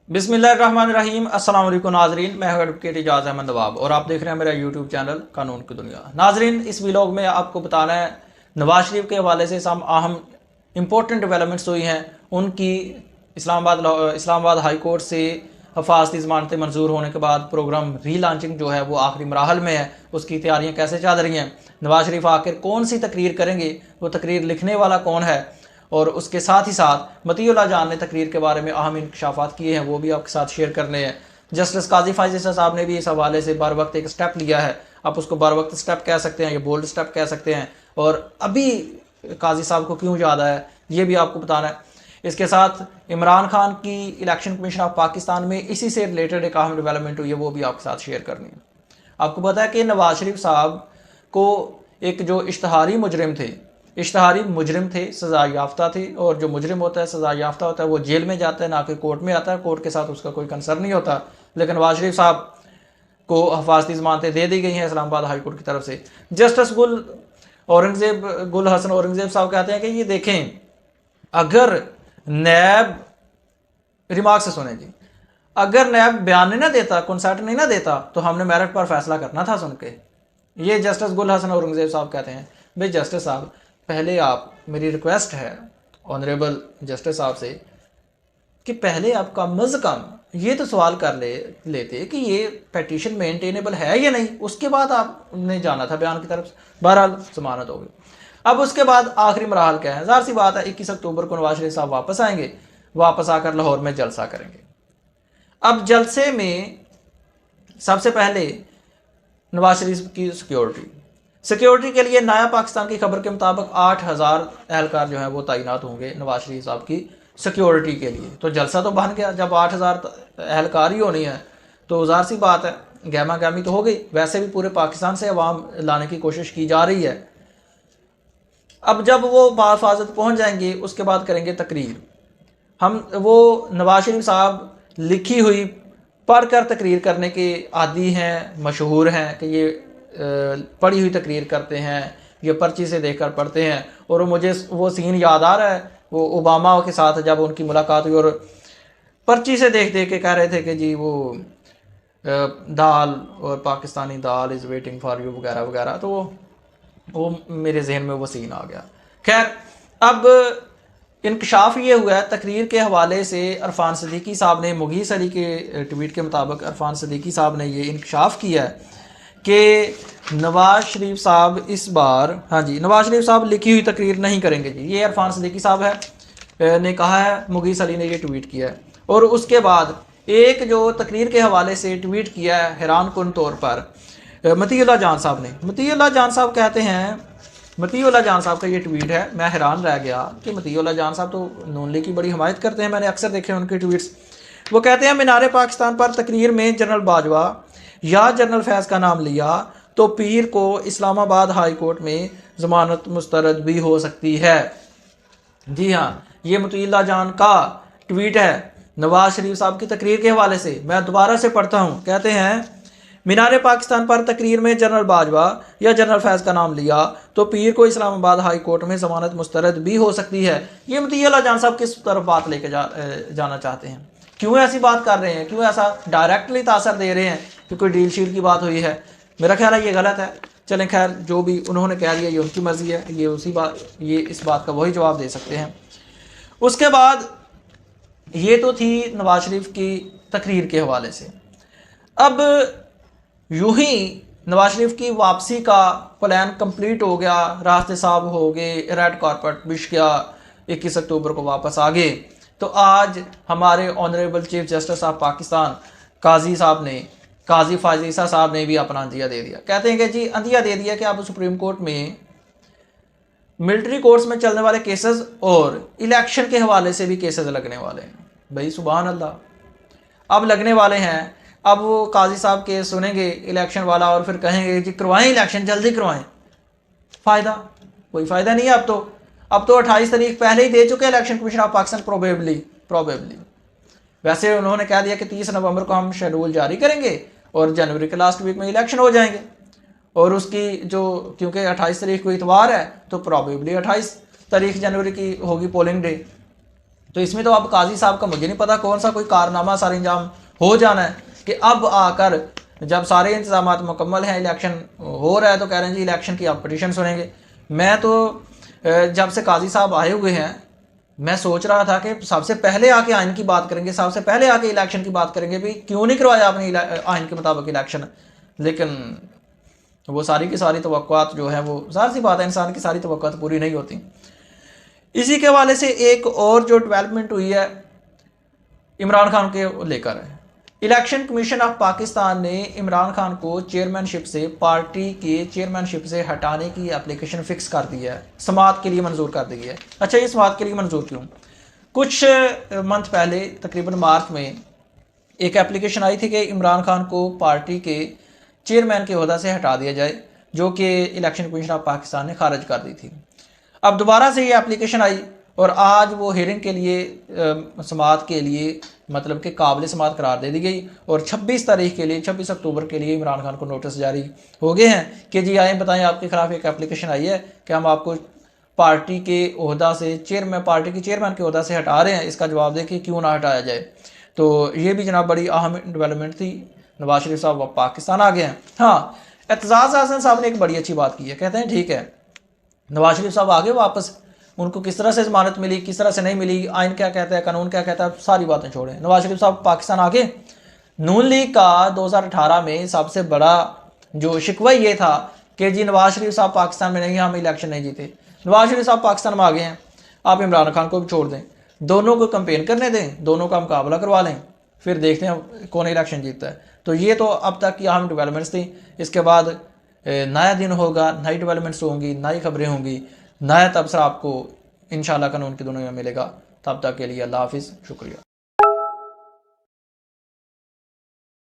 बिस्मिल्लाहिर्रहमानिर्रहीम। अस्सलाम वालेकुम नाजरीन, मैं हूं एडवोकेट इजाज़ अहमद नवाब और आप देख रहे हैं मेरा यूट्यूब चैनल कानून की दुनिया। नाजरीन, इस व्लॉग में आपको बताना है नवाज शरीफ के हवाले से some अहम इम्पोर्टेंट डेवलपमेंट्स हुई हैं उनकी। इस्लामाबाद हाई कोर्ट से हफाजती ज़मानतें मंजूर होने के बाद प्रोग्राम री लॉन्चिंग जो है वो आखिरी मराहल में है, उसकी तैयारियाँ कैसे चल रही हैं, नवाज शरीफ आखिर कौन सी तकरीर करेंगे, वो तकरीर लिखने वाला कौन है, और उसके साथ ही साथ मतीउल्लाह जान ने तकरीर के बारे में अहम इंकशाफात किए हैं, वो भी आपके साथ शेयर करने हैं। जस्टिस काजी फायज़ ईसा साहब ने भी इस हवाले से बर वक्त एक स्टेप लिया है। आप उसको बर वक्त स्टेप कह सकते हैं या बोल्ड स्टेप कह सकते हैं, और अभी काजी साहब को क्यों याद आया ये भी आपको बताना है। इसके साथ इमरान खान की इलेक्शन कमीशन ऑफ पाकिस्तान में इसी से रिलेटेड एक अहम डेवलपमेंट हुई है, वो भी आपके साथ शेयर करनी है। आपको पता है कि नवाज शरीफ साहब को एक जो इश्तहारी मुजरिम थे, सज़ा याफ्ता थे, और जो मुजरिम होता है सज़ा याफ्ता होता है वो जेल में जाता है, ना कि कोर्ट में आता है। कोर्ट के साथ उसका कोई कंसर्न नहीं होता। लेकिन नवाज शरीफ साहब को हफाजती ज़मानतें दे दी गई हैं इस्लामाबाद हाई कोर्ट की तरफ से। जस्टिस गुल हसन औरंगजेब साहब कहते हैं कि ये देखें, अगर नैब रिमार्क से सुने जी, अगर नैब बयान नहीं ना देता, कंसर्ट नहीं ना देता, तो हमने मेरिट पर फैसला करना था सुन के। ये जस्टिस गुल हसन औरंगजेब साहब कहते हैं। भाई जस्टिस साहब, पहले आप, मेरी रिक्वेस्ट है ऑनरेबल जस्टिस साहब से कि पहले आप कम अज़ कम ये तो सवाल कर लेते कि ये पटिशन मेंटेनेबल है या नहीं, उसके बाद आपने जाना था बयान की तरफ से। बहरहाल जमानत हो गई। अब उसके बाद आखिरी मराहल क्या है? ज़ाहिर सी बात है 21 अक्टूबर को नवाज शरीफ साहब वापस आएंगे, वापस आकर लाहौर में जलसा करेंगे। अब जलसे में सबसे पहले नवाज शरीफ की सिक्योरिटी के लिए नया पाकिस्तान की खबर के मुताबिक 8,000 एहलकार जो है वो तैनात होंगे नवाज शरीफ साहब की सिक्योरिटी के लिए। तो जलसा तो बन गया। जब 8,000 एहलकार ही होनी है तो ज़ाहिर सी बात है गहमा गहमी तो हो गई। वैसे भी पूरे पाकिस्तान से अवाम लाने की कोशिश की जा रही है। अब जब वो बाहिफाजत पहुँच जाएंगे उसके बाद करेंगे तकरीर। वो नवाज शरीफ साहब लिखी हुई पढ़कर तकरीर करने के आदी हैं, मशहूर हैं कि ये पढ़ी हुई तकरीर करते हैं, ये पर्ची से देखकर पढ़ते हैं। और मुझे वो सीन याद आ रहा है, वो ओबामा के साथ जब उनकी मुलाकात हुई और पर्ची से देख देख के कह रहे थे कि जी वो दाल और पाकिस्तानी दाल इज़ वेटिंग फॉर यू वगैरह वगैरह। तो वो मेरे जहन में वो सीन आ गया। खैर, अब इंकशाफ ये हुआ है तकरीर के हवाले से। अरफान सदीकी साहब ने, मुगीस अली के ट्वीट के मुताबिक अरफान सदीकी साहब ने ये इंकशाफ किया है कि नवाज शरीफ साहब इस बार, हाँ जी, नवाज शरीफ साहब लिखी हुई तकरीर नहीं करेंगे जी। ये अरफान सदीकी साहब ने कहा है, मुगीस अली ने ये ट्वीट किया है। और उसके बाद एक जो तकरीर के हवाले से ट्वीट किया है हैरान कुन तौर पर मतीउल्लाह जान साहब ने। मतीउल्लाह जान साहब कहते हैं, मतीउल्लाह जान साहब का ये ट्वीट है, मैं हैरान रह गया कि मतीउल्लाह जान साहब तो नून लीग की बड़ी हमायत करते हैं, मैंने अक्सर देखे उनके ट्वीट्स। वो कहते हैं, मीनार पाकिस्तान पर तकरीर में जनरल बाजवा या जनरल फैज़ का नाम लिया तो पीर को इस्लामाबाद हाई कोर्ट में ज़मानत मुस्तरद भी हो सकती है। जी हाँ, ये मतीउल्लाह जान का ट्वीट है नवाज शरीफ साहब की तकरीर के हवाले से। मैं दोबारा से पढ़ता हूँ। कहते हैं, मीनार पाकिस्तान पर तकरीर में जनरल बाजवा या जनरल फैज़ का नाम लिया तो पीर को इस्लामाबाद हाई कोर्ट में ज़मानत मुस्तरद भी हो सकती है। ये मतीउल्लाह जान साहब किस तरफ बात लेके जाना चाहते हैं? क्यों ऐसी बात कर रहे हैं? क्यों ऐसा डायरेक्टली तासर दे रहे हैं कि कोई डील शील की बात हुई है? मेरा ख्याल है ये गलत है। चलें, खैर, जो भी उन्होंने कह दिया ये उनकी मर्ज़ी है, ये इस बात का वही जवाब दे सकते हैं। उसके बाद ये तो थी नवाज शरीफ की तकरीर के हवाले से। अब यूं ही नवाज शरीफ की वापसी का प्लान कंप्लीट हो गया, रास्ते साफ हो गए, रेड कारपेट बिछ गया, 21 अक्टूबर को वापस आ गए। तो आज हमारे honourable chief justice of Pakistan Qazi Faez Isa साहब ने भी अपना अंदिया दे दिया। कहते हैं कि जी अंदिया दे दिया कि अब सुप्रीम कोर्ट में मिलिट्री कोर्ट्स में चलने वाले केसेस और इलेक्शन के हवाले से भी केसेस लगने वाले हैं। भाई सुभान अल्लाह, अब लगने वाले हैं। अब वो काजी साहब केस सुनेंगे इलेक्शन वाला और फिर कहेंगे जी करवाएं इलेक्शन, जल्दी करवाएं। फ़ायदा? कोई फ़ायदा नहीं है। अब तो 28 तारीख पहले ही दे चुके election commission of Pakistan, probably. वैसे उन्होंने कह दिया कि 30 नवंबर को हम शेड्यूल जारी करेंगे और जनवरी के लास्ट वीक में इलेक्शन हो जाएंगे। और उसकी जो, क्योंकि 28 तारीख को इतवार है तो प्रोबेबली 28 तारीख जनवरी की होगी पोलिंग डे। तो इसमें तो अब काजी साहब का मुझे नहीं पता कौन सा कोई कारनामा सर अंजाम हो जाना है कि अब आकर जब सारे इंतजाम मुकम्मल हैं, इलेक्शन हो रहा है, तो कह रहे हैं जी इलेक्शन की आप पटिशन सुनेंगे। मैं तो जब से काजी साहब आए हुए हैं मैं सोच रहा था कि सबसे पहले आके आइन की बात करेंगे, सबसे पहले आके इलेक्शन की बात करेंगे, भाई क्यों नहीं करवाया आपने आइन के मुताबिक इलेक्शन। लेकिन वो सारी की सारी तवक्कुआत जो है वो ज़ाहिर सी बात है, इंसान की सारी तवक्कुआत पूरी नहीं होती। इसी के हवाले से एक और जो डेवलपमेंट हुई है इमरान खान के लेकर है, इलेक्शन कमीशन ऑफ पाकिस्तान ने इमरान खान को चेयरमैनशिप से, पार्टी के चेयरमैनशिप से हटाने की एप्लीकेशन फिक्स कर दी है, समाअत के लिए मंजूर कर दी है। अच्छा, ये समाअत के लिए मंजूर क्यों? कुछ मंथ पहले तकरीबन मार्च में एक एप्लीकेशन आई थी कि इमरान खान को पार्टी के चेयरमैन के ओहदा से हटा दिया जाए, जो कि इलेक्शन कमीशन ऑफ पाकिस्तान ने खारिज कर दी थी। अब दोबारा से ये एप्लीकेशन आई और आज वो हियरिंग के लिए समाअत के लिए मतलब कि काबिल समाअत करार दे दी गई और 26 तारीख के लिए, 26 अक्टूबर के लिए इमरान खान को नोटिस जारी हो गए हैं कि जी आए बताएं आपके खिलाफ एक एप्लीकेशन आई है कि हम आपको पार्टी के ओहदा से पार्टी के चेयरमैन के ओहदा से हटा रहे हैं, इसका जवाब दें कि क्यों ना हटाया जाए। तो ये भी जनाब बड़ी अहम डेवलपमेंट थी। नवाज शरीफ साहब पाकिस्तान आ गए हैं। हाँ, एतजाज़ हसन साहब ने एक बड़ी अच्छी बात की है, कहते हैं ठीक है नवाज शरीफ साहब आ गए वापस, उनको किस तरह से ज़मानत मिली, किस तरह से नहीं मिली, आइन क्या कहता है, कानून क्या कहता है, सारी बातें छोड़ें। नवाज शरीफ साहब पाकिस्तान आ गए। नून लीग का 2018 में सबसे बड़ा जो शिकवा ये था कि जी नवाज शरीफ साहब पाकिस्तान में नहीं, हम इलेक्शन नहीं जीते। नवाज शरीफ साहब पाकिस्तान में आ गए हैं, आप इमरान खान को भी छोड़ दें, दोनों को कंपेन करने दें, दोनों का मुकाबला करवा लें, फिर देखते हैं कौन इलेक्शन जीतता है। तो ये तो अब तक की अहम डेवलपमेंट्स थी। इसके बाद नया दिन होगा, नई डेवलपमेंट्स होंगी, नई खबरें होंगी, नया तबसरा आपको इंशाल्लाह कानून की दुनिया में मिलेगा। तब तक के लिए अल्लाह हाफिज़, शुक्रिया।